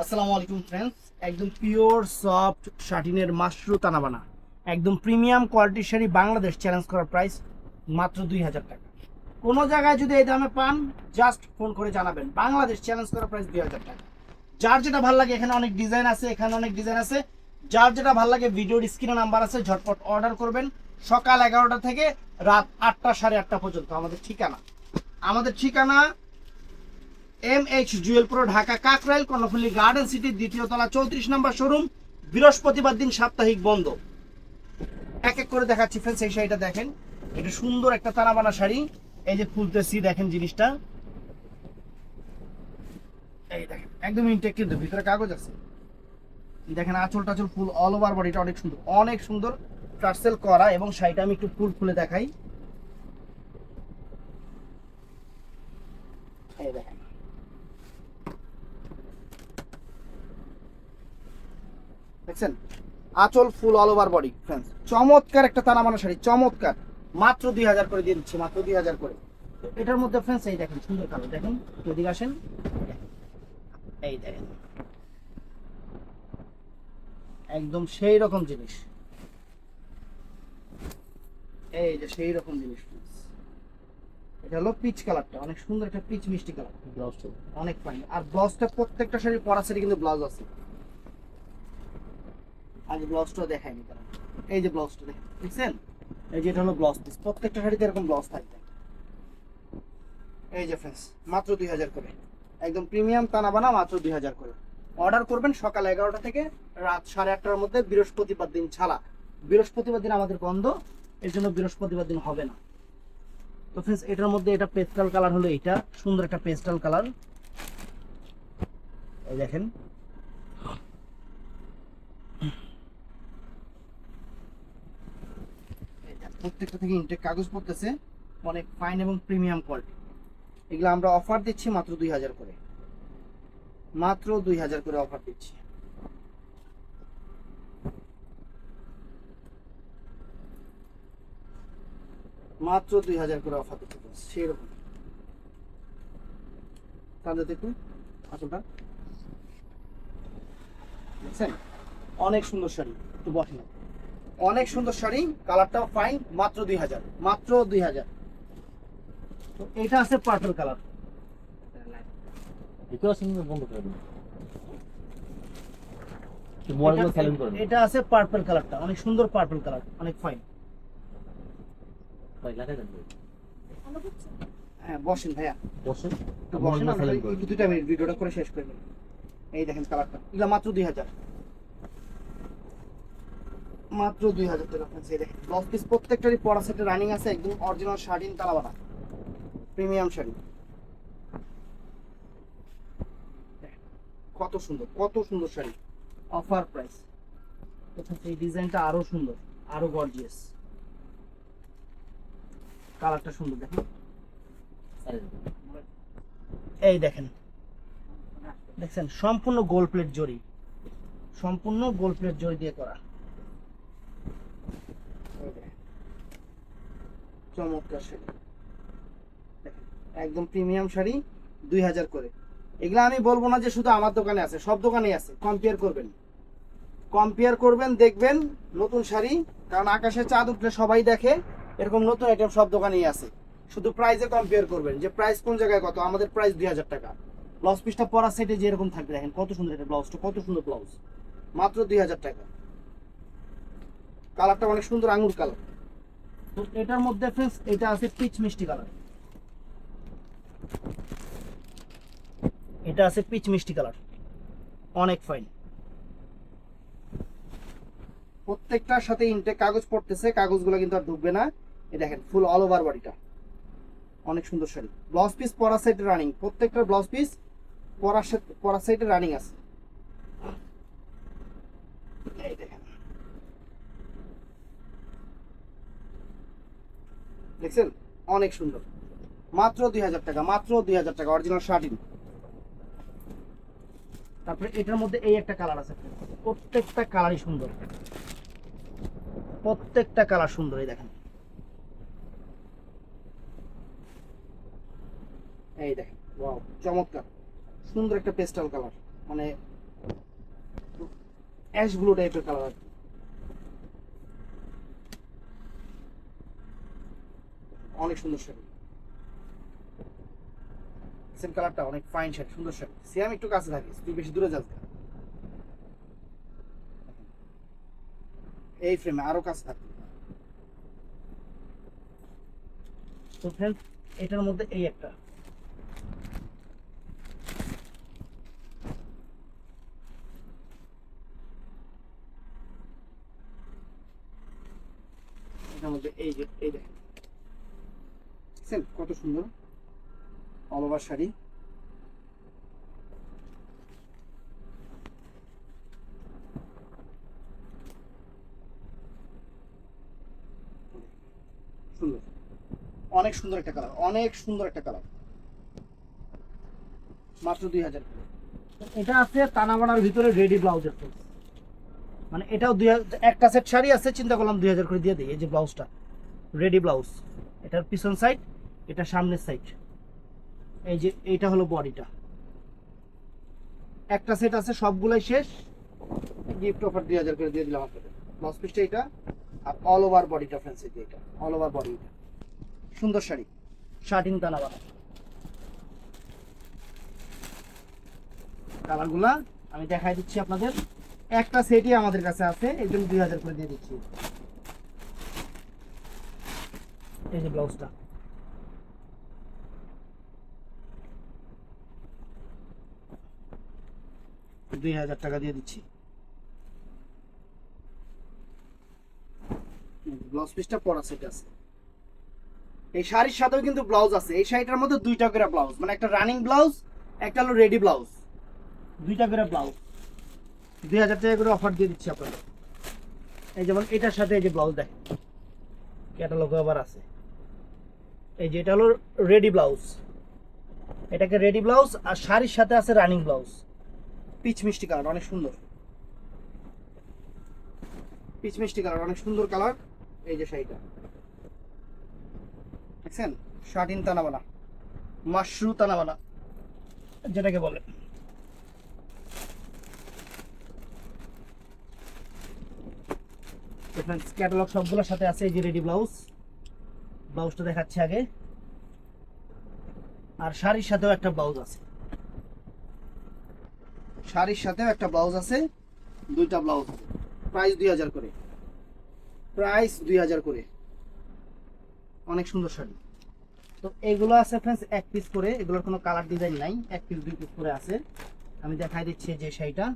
আসসালামু আলাইকুম ফ্রেন্ডস, একদম পিওর সফট শাটিনের মাশরু তানাবানা, একদম প্রিমিয়াম কোয়ালিটির শাড়ি। বাংলাদেশ চ্যালেঞ্জ করার প্রাইস মাত্র 2000 টাকা। কোনো জায়গায় যদি এই দামে পান, জাস্ট ফোন করে জানাবেন। বাংলাদেশ চ্যালেঞ্জ করার প্রাইস 2000 টাকা। যার যেটা ভালো লাগে, এখানে অনেক ডিজাইন আছে, এখানে অনেক ডিজাইন আছে। যার যেটা ভালো লাগে ভিডিওর স্ক্রিনে নাম্বার আছে, ঝটপট অর্ডার করবেন। সকাল 11টা থেকে রাত 8টা 8:30 পর্যন্ত আমাদের ঠিকানা MH Jewel pro, Dhaka Kakrail, Karnaphuli garden city, দ্বিতীয় তলা, 34 নম্বর শোরুম। বৃহস্পতিবার দিন সাপ্তাহিক বন্ধ। এক এক করে দেখাচ্ছি ফ্রেন্ডস। এই শাড়িটা দেখেন, এটা সুন্দর একটা তানাবানা শাড়ি। এই যে খুলতেছি, দেখেন জিনিসটা, এই দেখেন একদম ইনটেক, কিন্তু ভিতরে কাগজ আছে। দেখেন আঁচল টাচল ফুল, অল ওভার বডিটা অনেক সুন্দর, অনেক সুন্দর টার্সেল করা। এবং শাড়িটা আমি একটু ফুল খুলে দেখাই। এই দেখেন, দেখছেন আঁচল ফুল, অল ওভার বডি ফ্রেন্ডস। চমৎকার একটা তানাবানা শাড়ি, চমৎকার। মাত্র 2000 করে দিয়ে দিচ্ছি, মাত্র 2000 করে। তো এটার মধ্যে ফ্রেন্ডস এই দেখেন সুন্দর কালার, দেখেন এদিকে আসেন, এই দেখেন একদম সেই রকম জিনিস, এই যে সেই রকম জিনিস friends। এটা হলো পিচ কালারটা, অনেক সুন্দর একটা পিচ মিষ্টি কালার। ব্লাউজটা অনেক ফাইন। আর ব্লাউজটা প্রত্যেকটা শাড়ি পরা শাড়ি কিন্তু ব্লাউজ আছে। আগে ব্লাউজটা দেখাইনি কারণ, এই যে ব্লাউজটা দেখেন, দেখছেন? এই যে এটা হলো ব্লাউজ পিস, প্রত্যেকটা শাড়িতে এরকম ব্লাউজ থাকবে। এই যে ফ্রেন্ডস, মাত্র 2000 করে, একদম প্রিমিয়াম তানাবানা, মাত্র 2000 করে। অর্ডার করবেন সকাল 11টা থেকে রাত 8:30টার মধ্যে, বৃহস্পতিবার দিন ছাড়া। বৃহস্পতিবার দিন আমাদের বন্ধ, এর জন্য বৃহস্পতিবার দিন হবে না। তো ফ্রেন্ডস, এটার মধ্যে এটা পেস্টাল কালার হলো, এটা সুন্দর একটা পেস্টাল কালার। এই দেখেন, প্রত্যেকটা থেকে ইনটেক কাগজ পড়তেছে, অনেক ফাইন এবং প্রিমিয়াম কোয়ালিটি। এগুলো আমরা অফার দিচ্ছি মাত্র 2000 করে, মাত্র 2000 করে অফার দিচ্ছি। মাত্র 2000 করে অফার দিচ্ছি সেরকম। তাহলে দেখুন আসলটা, দেখছেন অনেক সুন্দর শাড়ি, একটু বসেন। অনেক সুন্দর শাড়ি, কালারটাও ফাইন, মাত্র 2000, মাত্র 2000। তো এটা আছে পার্পল কালার, এটা আছে পার্পল কালারটা, অনেক সুন্দর পার্পল কালার, অনেক ফাইন। হ্যাঁ বসেন ভাইয়া, বসেন। একটু বসেন, আমরা একটু 2 মিনিট ভিডিওটা করে শেষ করে নেব। এই দেখেন কালারটা, এগুলো মাত্র 2000, মাত্র 2000 টাকা ফ্রেন্ডস। এই দেখেন ব্লাউজ পিস প্রত্যেকটারই পরা সেটে রানিং আছে, একদম অরিজিনাল শাড়িন তালাবানা, প্রিমিয়াম শাড়ি। দেখেন, কত সুন্দর, কত সুন্দর শাড়ি, অফার প্রাইস। এই ডিজাইনটা আরো সুন্দর, আরো গর্জিয়াস, কালারটা সুন্দর দেখেন। এই দেখেন, দেখছেন সম্পূর্ণ গোল্ড প্লেট জরি, সম্পূর্ণ গোল্ড প্লেট জরি দিয়ে করা। এই দেখেন, চমৎকার শাড়ি, দেখেন একদম প্রিমিয়াম শাড়ি, 2000 করে। এগুলা আমি বলবো না যে শুধু আমার দোকানে আছে, সব দোকানেই আছে। কম্পেয়ার করবেন, কম্পেয়ার করবেন, দেখবেন নতুন শাড়ি। কারণ আকাশে চাঁদ উঠলে সবাই দেখে, এরকম নতুন আইটেম সব দোকানেই আছে। শুধু প্রাইসে কম্পেয়ার করবেন, যে প্রাইস কোন জায়গায় কত। আমাদের প্রাইস 2000 টাকা। ব্লাউজ পিসটা পরা সেটে যে এরকম থাকবে, দেখেন কত সুন্দর, এটা ব্লাউজটা কত সুন্দর ব্লাউজ, মাত্র 2000 টাকা। কালারটা অনেক সুন্দর, আঙুর কালার। তো এটার মধ্যে ফ্রেন্ডস এটা আছে পিচ মিষ্টি কালার, এটা আছে পিচ মিষ্টি কালার, অনেক ফাইন। প্রত্যেকটার সাথে ইনটেক কাগজ পড়তেছে, কাগজগুলো কিন্তু আর ঢুকবে না। এই দেখেন ফুল অল ওভার বডিটা, অনেক সুন্দর শাড়ি। ব্লাউজ পিস পরা সাইডে রানিং, প্রত্যেকটা ব্লাউজ পিস পরা সাইডে রানিং আছে। এই দেখেন, দেখছেন অনেক সুন্দর, মাত্র 2000 টাকা, মাত্র 2000 টাকা, অরিজিনাল শার্টিন। তারপরে এটার মধ্যে এই একটা কালার আছে, প্রত্যেকটা কালারই সুন্দর, প্রত্যেকটা কালার সুন্দর। এই দেখেন, এই দেখেন ওয়াও, চমৎকার সুন্দর একটা পেস্টাল কালার, মানে অ্যাশ ব্লু টাইপের কালার, অনেক সুন্দর শাড়ি। সেম কালারটা অনেক ফাইন শাড়ি, সুন্দর শাড়ি। সিয়াম একটু কাছে থাকিস, তুই বেশি দূরে যাস না। এই ফ্রেমে আরো কাছে থাকবে। তো ফ্রেন্ড, এটার মধ্যে এই একটা, এটার মধ্যে এই যে এই দেখেন, দেখছেন কত সুন্দর অল ওভার শাড়ি। সুন্দর, অনেক সুন্দর একটা কালার, অনেক সুন্দর একটা কালার, মাত্র 2000। এটা আছে তানাবানার ভিতরে রেডি ব্লাউজের পিস, মানে এটাও 2000। একটা সেট শাড়ি আছে, চিন্তা করলাম 2000 করে দিয়ে দিই। এই যে ব্লাউজটা রেডি ব্লাউজ, এটার পিছন সাইড, এটা সামনের সাইড, এই যে এইটা হলো বডিটা। একটা সেট আছে, সবগুলাই শেষ, গিফট অফার 2000 করে দিয়ে দিলাম আপনাদের। ব্লাউজ পিসটা এটা, আর অল ওভার বডিটা ফ্রেন্ডস, এই যে এটা অল ওভার বডি। সুন্দর শাড়ি, শার্টিং তানাবানা। কালারগুলা আমি দেখাই দিচ্ছি আপনাদের। একটা সেটই আমাদের কাছে আছে, এই জন্য 2000 করে দিয়ে দিচ্ছি। এই যে ব্লাউজটা, টাকা দিয়ে দিচ্ছি। ব্লাউজ পিসটা পরা সেট আছে। এই শাড়ির সাথেও কিন্তু ব্লাউজ আছে। এই শাড়িটার মধ্যে দুইটা করে ব্লাউজ, মানে একটা রানিং ব্লাউজ, একটা হলো রেডি ব্লাউজ, দুইটা করে ব্লাউজ। 2000 টাকা করে অফার দিয়ে দিচ্ছি আপনাদের। এই যেমন এটার সাথে এই যে ব্লাউজ দেখেন, ক্যাটালগ আবার আছে। এই যে এটা হলো রেডি ব্লাউজ, এটাকে রেডি ব্লাউজ, আর শাড়ির সাথে আছে রানিং ব্লাউজ। পিচ মিষ্টি কালার, অনেক সুন্দর পিচ মিষ্টি কালার, অনেক সুন্দর কালার। এই যে শাড়িটা দেখছেন, শার্টিন তানাবানা, মাশরু তানাবানা যেটাকে বলে। ক্যাটালগ সবগুলোর সাথে আছে। এই যে রেডি ব্লাউজ, ব্লাউজটা দেখাচ্ছি আগে, আর শাড়ির সাথেও একটা ব্লাউজ আছে, শাড়ির সাথেও একটা ব্লাউজ আছে, দুইটা ব্লাউজ আছে। প্রাইস 2000 করে, প্রাইস 2000 করে। অনেক সুন্দর শাড়ি। তো এগুলো আছে ফ্রেন্ডস এক পিস করে, এগুলোর কোনো কালার ডিজাইন নাই, এক পিস দুই পিস করে আছে। আমি দেখাই দিচ্ছি যে শাড়িটা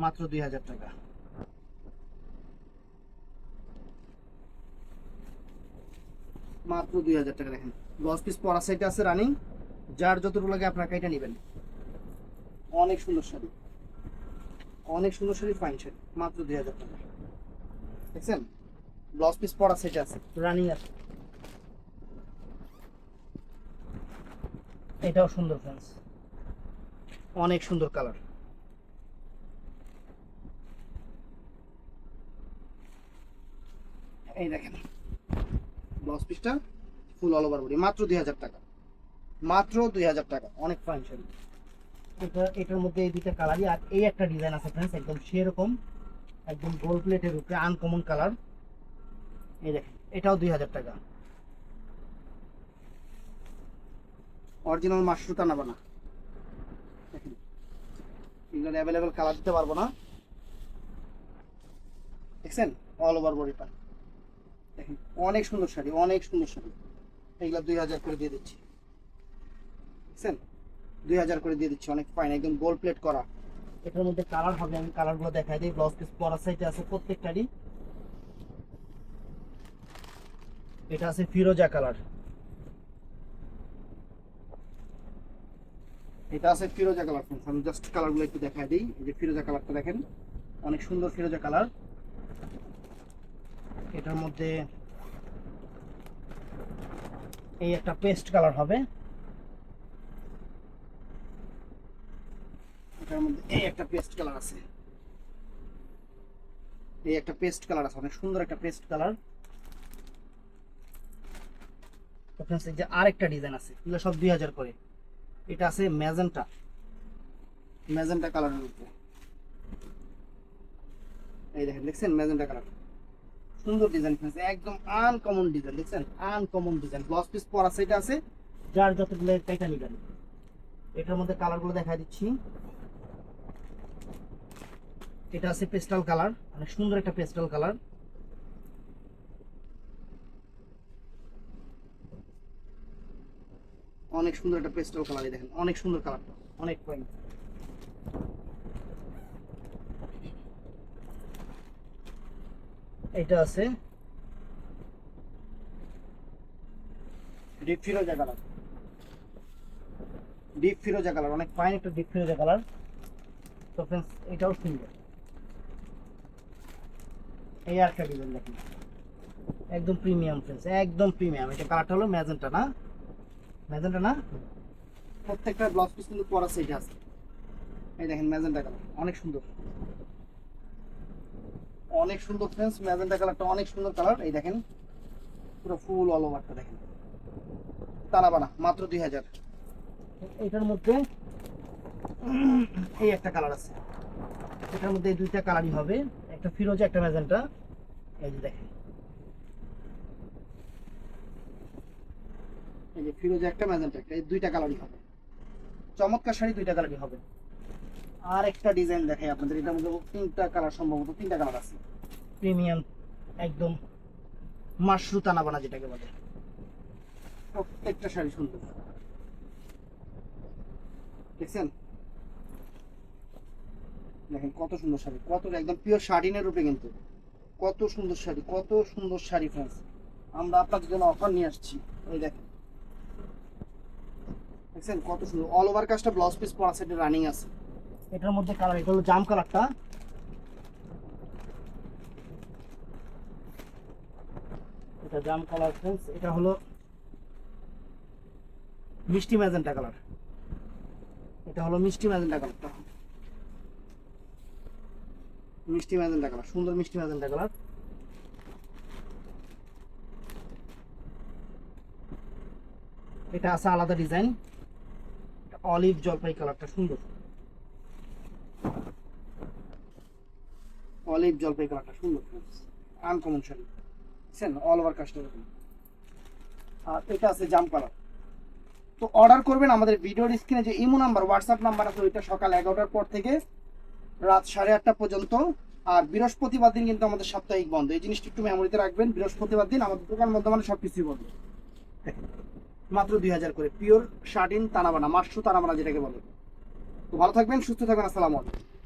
মাত্র 2000 টাকা। মাত্র 2000 টাকা। দেখেন ব্লাউজ পিস পরা সাইডে আছে রানিং, যার যতটুকু লাগে আপনার কাইটা নেবেন। অনেক সুন্দর শাড়ি, অনেক সুন্দর শাড়ি, ফাইন শাড়ি, মাত্র 2000 টাকা। দেখছেন ব্লাউজ পিস পরা সেটে আছে, রানিং আছে। এটাও সুন্দর ফ্রেন্ডস, অনেক সুন্দর কালার। এই দেখেন ব্লাউজ পিসটা ফুল অল ওভার বডি, মাত্র 2000 টাকা, মাত্র 2000 টাকা। অনেক ফাইন শাড়ি। এটার মধ্যে এই দুইটা কালারই, আর এই একটা ডিজাইন আছে ফ্রেন্ডস, একদম সেরকম, একদম গোল্ড প্লেটের উপরে আনকমন কালার। এই দেখেন এটাও 2000 টাকা, অরিজিনাল মাশরু তানাবানা। দেখেন এগুলো অ্যাভেলেবেল কালার দিতে পারবো না, দেখছেন অল ওভার বডিটা। দেখেন অনেক সুন্দর শাড়ি, অনেক সুন্দর শাড়ি। এগুলো 2000 করে দিয়ে দিচ্ছি, দেখছেন 2000 করে দিয়ে দিচ্ছি। অনেক ফাইন, একদম গোল্ড প্লেট করা। এটার মধ্যে কালার হবে, আমি কালারগুলো দেখাই দিই। ব্লাউজ পিস পরা সাইডে আছে প্রত্যেকটারই। এটা আছে ফিরোজা কালার, এটা আছে ফিরোজা কালার। আমি জাস্ট কালারগুলো একটু দেখাই দিই। এই যে ফিরোজা কালারটা দেখেন, অনেক সুন্দর ফিরোজা কালার। এটার মধ্যে এই একটা পেস্ট কালার হবে, এটার মধ্যে এই একটা পেস্ট কালার আছে, এই একটা পেস্ট কালার আছে, অনেক সুন্দর একটা পেস্ট কালার। এই যে আরেকটা ডিজাইন আছে, এগুলো সব 2000 করে। এটা আছে ম্যাজেন্টা, ম্যাজেন্টা কালারের উপরে, এই দেখেন দেখছেন ম্যাজেন্টা কালার, সুন্দর ডিজাইন ফ্রেন্ডস, একদম আনকমন ডিজাইন, দেখছেন আনকমন ডিজাইন। ব্লাউজ পিস পরা সেটা আছে, যার যতগুলো টাইটা নিবেন। এটার মধ্যে কালারগুলো দেখাই দিচ্ছি। এটা আছে পেস্টাল কালার, অনেক সুন্দর একটা পেস্টাল কালার। অনেক সুন্দর একটা পেস্টাল কালার, দেখেন অনেক সুন্দর কালারটা, অনেক ফাইন। এটা আছে ডিপ ফিরোজা কালার, ডিপ ফিরোজা কালার, অনেক ফাইন একটা ডিপ ফিরোজা কালার। তো ফ্রেন্ডস এটাও সুন্দর, এই একটা ডিজাইন দেখেন, একদম প্রিমিয়াম ফ্রেন্ডস, একদম প্রিমিয়াম। এটা কালারটা হলো ম্যাজেন্টা না, ম্যাজেন্টা না, প্রত্যেকটা ব্লাউজ পিস কিন্তু পরা সেট আছে। এই দেখেন ম্যাজেন্টা কালার, অনেক সুন্দর, অনেক সুন্দর ফ্রেন্ডস। ম্যাজেন্টা কালারটা অনেক সুন্দর কালার। এই দেখেন পুরো ফুল অল ওভারটা দেখেন, তারা বানা মাত্র 2000। এটার মধ্যে এই একটা কালার আছে, এটার মধ্যে এই দুইটা কালারই হবে, একটা ফিরোজা একটা ম্যাজেন্টা। এই যে দেখেন, এই যে ফিরোজা একটা ম্যাজেন্টা একটা, এই দুইটা কালারই হবে। চমৎকার শাড়ি, দুইটা কালারই হবে। আর একটা ডিজাইন দেখাই আপনাদের, এটার মধ্যে তিনটা কালার, সম্ভবত তিনটা কালার আছে। প্রিমিয়াম একদম মাশরু তানাবানা যেটাকে বলে, প্রত্যেকটা শাড়ি সুন্দর, দেখছেন দেখেন কত সুন্দর শাড়ি, কত একদম পিওর শাড়িনের রূপে, কিন্তু কত সুন্দর শাড়ি, কত সুন্দর শাড়ি ফ্রেন্ডস। আমরা আপনাদের জন্য অফার নিয়ে আসছি। এই দেখেন দেখছেন কত সুন্দর, অল ওভার কাজটা ব্লাউজ পিস পরা সেটে রানিং আছে। এটার মধ্যে কালার, এটা হলো জাম কালারটা, এটা জাম কালার ফ্রেন্ডস। এটা হলো মিষ্টি ম্যাজেন্টা কালার, এটা হলো মিষ্টি ম্যাজেন্টা কালারটা, মিষ্টি ম্যাজেন্টা কালার, সুন্দর মিষ্টি ম্যাজেন্টা কালার। এটা আছে আলাদা ডিজাইন, অলিভ জলপাই কালারটা সুন্দর, অলিভ জলপাই কালারটা সুন্দর ফ্রেন্ডস, আনকমন শাড়ি, বুঝছেন অল ওভার কাজটা এরকম। আর এটা আছে জাম কালার। তো অর্ডার করবেন আমাদের ভিডিওর স্ক্রিনে যে ইমো নাম্বার, হোয়াটসঅ্যাপ নাম্বার আছে, ওইটা সকাল 11টার পর থেকে রাত 8:30 পর্যন্ত। আর বৃহস্পতিবার দিন কিন্তু আমাদের সাপ্তাহিক বন্ধ, এই জিনিসটা একটু মেমোরিতে রাখবেন। বৃহস্পতিবার দিন আমাদের দোকান বর্তমানে সবকিছুই বন্ধ। মাত্র 2000 করে, পিওর শার্টিন তানাবানা, মাশরু তানাবানা যেটাকে বলে। তো ভালো থাকবেন, সুস্থ থাকবেন, আসসালামু আলাইকুম।